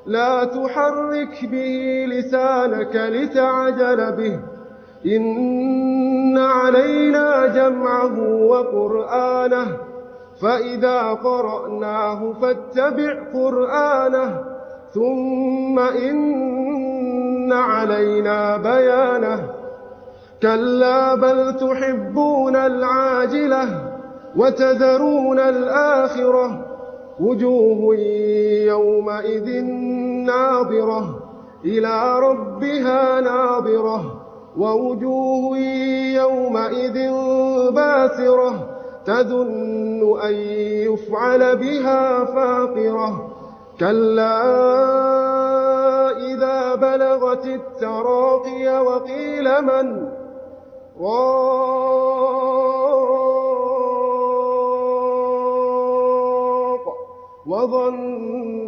لا تحرك به لسانك لتعجل به إن علينا جمعه وقرآنه فإذا قرأناه فاتبع قرآنه ثم إن علينا بيانه كلا بل تحبون العاجلة وتذرون الآخرة وجوه يومئذ ناظرة إلى ربها ناظرة ووجوه يومئذ باسرة تظن أن يفعل بها فاقرة كلا إذا بلغت التراقي وقيل من راق وظن